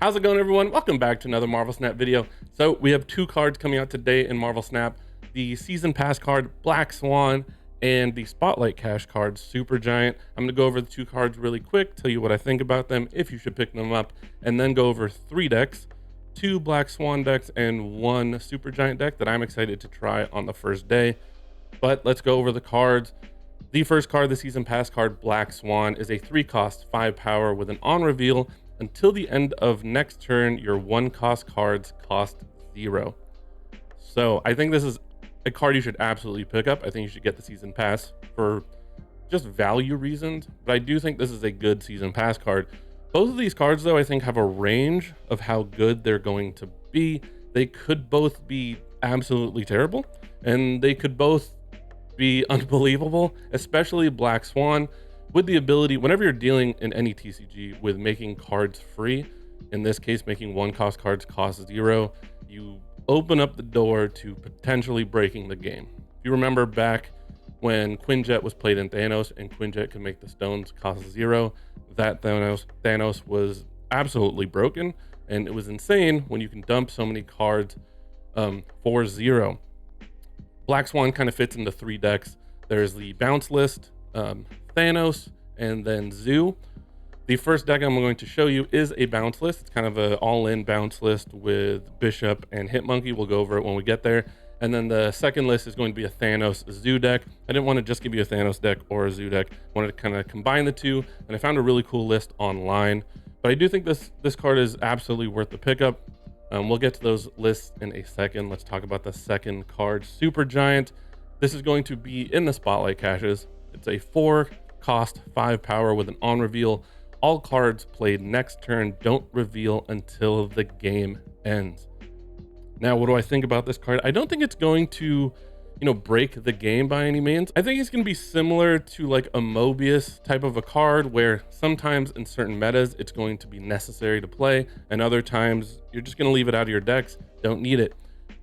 How's it going, everyone? Welcome back to another Marvel Snap video. So we have two cards coming out today in Marvel Snap: the season pass card Black Swan and the spotlight cash card Supergiant. I'm going to go over the two cards really quick, tell you what I think about them, if you should pick them up, and then go over three decks: two Black Swan decks and one Supergiant deck that I'm excited to try on the first day. But let's go over the cards. The first card, the season pass card Black Swan, is a 3-cost 5 power with an on reveal. Until the end of next turn, your 1-cost cards cost 0. So I think this is a card you should absolutely pick up. I think you should get the season pass for just value reasons, but I do think this is a good season pass card. Both of these cards, though, I think have a range of how good they're going to be. They could both be absolutely terrible, and they could both be unbelievable, especially Black Swan, with the ability, whenever you're dealing in any TCG with making cards free, in this case making 1-cost cards cost 0, you open up the door to potentially breaking the game. If you remember back when Quinjet was played in Thanos and Quinjet could make the stones cost 0, that Thanos was absolutely broken, and it was insane when you can dump so many cards for 0. Black Swan kind of fits into 3 decks. There's the bounce list, Thanos, and then Zoo. The first deck I'm going to show you is a bounce list. It's kind of an all-in bounce list with Bishop and Hitmonkey. We'll go over it when we get there. And then the second list is going to be a Thanos Zoo deck. I didn't want to just give you a Thanos deck or a Zoo deck. I wanted to kind of combine the two, and I found a really cool list online. But I do think this card is absolutely worth the pickup. We'll get to those lists in a second. Let's talk about the second card, Supergiant. This is going to be in the spotlight caches. It's a 4-cost 5 power with an on reveal. All cards played next turn don't reveal until the game ends. Now, what do I think about this card? I don't think it's going to, break the game by any means. I think it's going to be similar to like a Mobius type of a card, where sometimes in certain metas it's going to be necessary to play, and other times you're just going to leave it out of your decks, don't need it.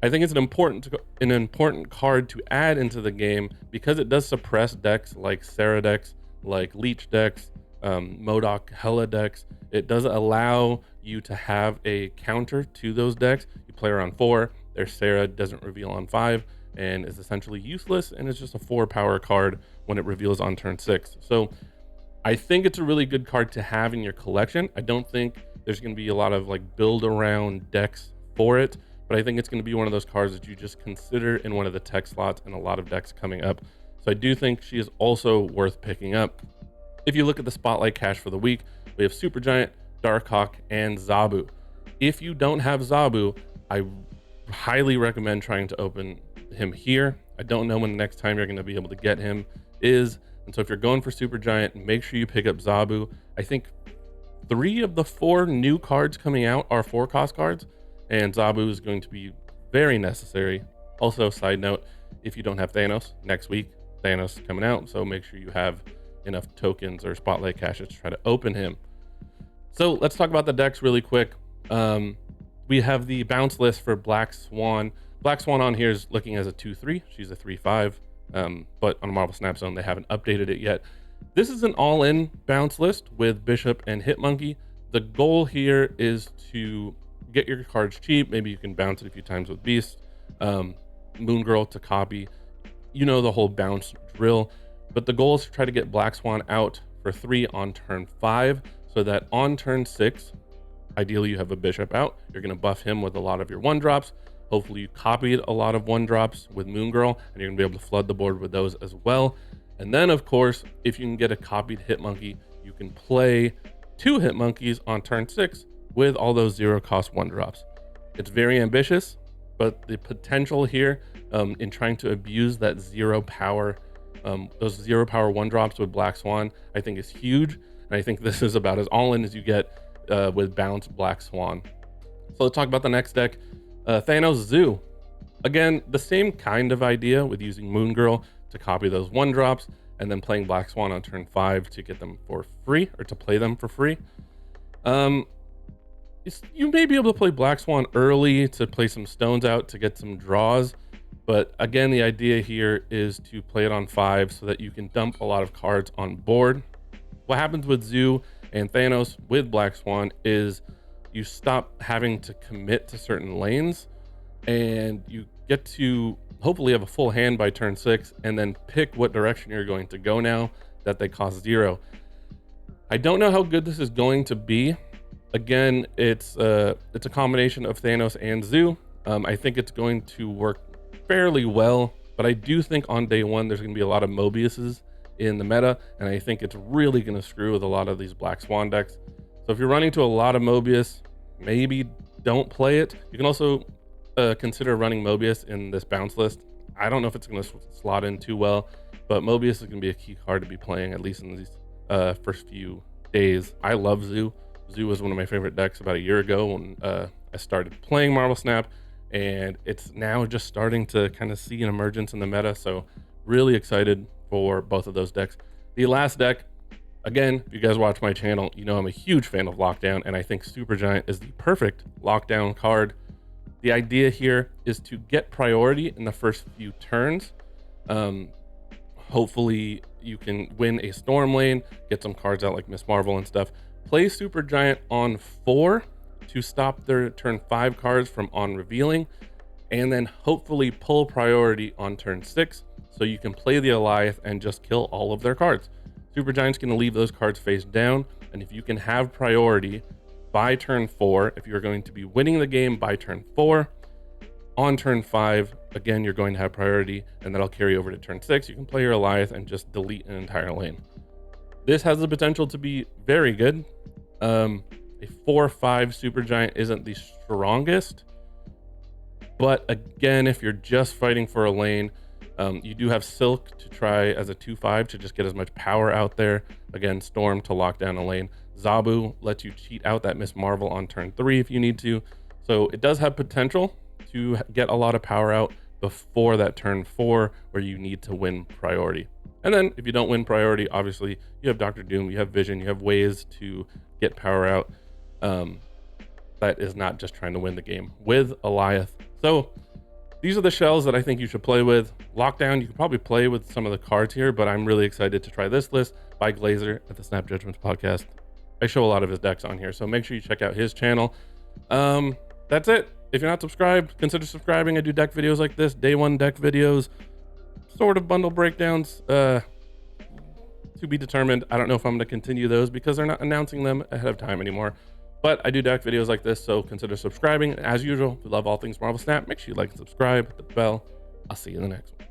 I think it's an important card to add into the game because it does suppress decks like Sarah decks, like Leech decks, MODOK Hela decks. It does allow you to have a counter to those decks. You play her on 4, their Sarah doesn't reveal on 5 and is essentially useless, and it's just a 4-power card when it reveals on turn 6. So I think it's a really good card to have in your collection. I don't think there's going to be a lot of like build around decks for it, but I think it's going to be one of those cards that you just consider in one of the tech slots in a lot of decks coming up. So I do think she is also worth picking up. If you look at the spotlight cache for the week, we have Supergiant, Darkhawk, and Zabu. If you don't have Zabu, I highly recommend trying to open him here. I don't know when the next time you're going to be able to get him is, and so if you're going for Supergiant, make sure you pick up Zabu. I think 3 of the 4 new cards coming out are 4-cost cards, and Zabu is going to be very necessary. Also, side note, if you don't have Thanos, next week Thanos is coming out, so make sure you have enough tokens or spotlight caches to try to open him. So let's talk about the decks really quick. We have the bounce list for Black Swan. Black Swan on here is looking as a 2-3. She's a 3-5, but on Marvel Snap Zone they haven't updated it yet. This is an all-in bounce list with Bishop and Hitmonkey. The goal here is to get your cards cheap. Maybe you can bounce it a few times with Beast, Moon Girl to copy. You know the whole bounce drill. But the goal is to try to get Black Swan out for 3 on turn 5, so that on turn 6, ideally you have a Bishop out. You're going to buff him with a lot of your 1-drops. Hopefully you copied a lot of 1-drops with Moon Girl, and you're going to be able to flood the board with those as well. And then, of course, if you can get a copied Hitmonkey, you can play 2 Hitmonkeys on turn 6 with all those 0-cost 1-drops. It's very ambitious, but the potential here in trying to abuse that 0-power, those 0-power 1-drops with Black Swan, I think is huge. And I think this is about as all-in as you get with Bounce Black Swan. So let's talk about the next deck, Thanos Zoo. Again, the same kind of idea with using Moon Girl to copy those 1-drops and then playing Black Swan on turn 5 to get them for free, or to play them for free. You may be able to play Black Swan early to play some stones out to get some draws, but again, the idea here is to play it on 5 so that you can dump a lot of cards on board. What happens with Zoo and Thanos with Black Swan is you stop having to commit to certain lanes, and you get to hopefully have a full hand by turn 6 and then pick what direction you're going to go now that they cost 0. I don't know how good this is going to be. Again, it's a combination of Thanos and Zoo. I think it's going to work fairly well, but I do think on day 1 there's going to be a lot of Mobiuses in the meta, and I think it's really going to screw with a lot of these Black Swan decks. So if you're running to a lot of Mobius, maybe don't play it. You can also consider running Mobius in this bounce list. I don't know if it's going to slot in too well, but Mobius is going to be a key card to be playing, at least in these first few days. I love Zoo. Zoo was one of my favorite decks about a year ago when I started playing Marvel Snap, and it's now just starting to kind of see an emergence in the meta. So really excited for both of those decks. The last deck, again, if you guys watch my channel, you know I'm a huge fan of Lockdown, and I think Supergiant is the perfect Lockdown card. The idea here is to get priority in the first few turns. Hopefully you can win a Storm lane, get some cards out like Miss Marvel and stuff. Play Supergiant on 4 to stop their turn 5 cards from on revealing, and then hopefully pull priority on turn 6 so you can play the Goliath and just kill all of their cards. Supergiant's going to leave those cards face down, and if you can have priority by turn 4, if you're going to be winning the game by turn 4, on turn 5, again, you're going to have priority, and that'll carry over to turn 6. You can play your Goliath and just delete an entire lane. This has the potential to be very good. A 4/5 Supergiant isn't the strongest, but again, if you're just fighting for a lane, you do have Silk to try as a 2/5 to just get as much power out there. Again, Storm to lock down a lane. Zabu lets you cheat out that Miss Marvel on turn 3 if you need to. So it does have potential to get a lot of power out before that turn 4 where you need to win priority. And then if you don't win priority, obviously you have Dr. Doom, you have Vision, you have ways to get power out. That is not just trying to win the game with Goliath. So these are the shells that I think you should play with. Lockdown, you could probably play with some of the cards here, but I'm really excited to try this list by Glazer at the Snap Judgments podcast. I show a lot of his decks on here, so make sure you check out his channel. That's it. If you're not subscribed, consider subscribing. I do deck videos like this, day 1 deck videos, sort of bundle breakdowns, to be determined. I don't know if I'm going to continue those because they're not announcing them ahead of time anymore. But I do deck videos like this, so consider subscribing. As usual, if you love all things Marvel Snap, make sure you like and subscribe, hit the bell. I'll see you in the next one.